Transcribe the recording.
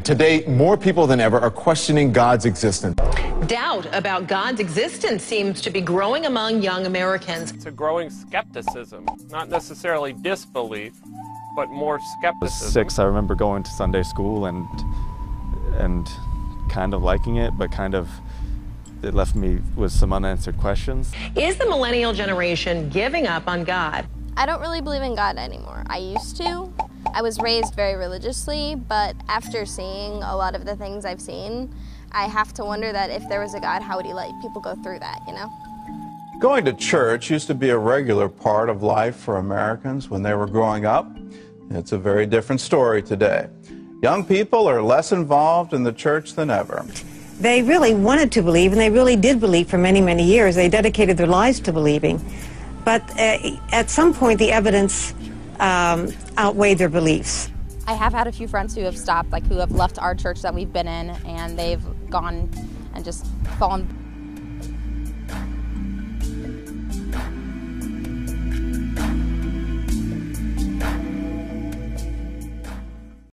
Today, more people than ever are questioning God's existence. Doubt about God's existence seems to be growing among young Americans. It's a growing skepticism, not necessarily disbelief, but more skepticism. I was 6, I remember going to Sunday school and kind of liking it, but it left me with some unanswered questions. Is the millennial generation giving up on God? I don't really believe in God anymore. I used to. I was raised very religiously, but after seeing a lot of the things I've seen, I have to wonder that if there was a God, how would he let people go through that, you know? Going to church used to be a regular part of life for Americans when they were growing up. It's a very different story today. Young people are less involved in the church than ever. They really wanted to believe, and they really did believe for many, many years. They dedicated their lives to believing. But at some point, the evidence outweighed their beliefs. I have had a few friends who have stopped, who have left our church that we've been in, and they've gone and just fallen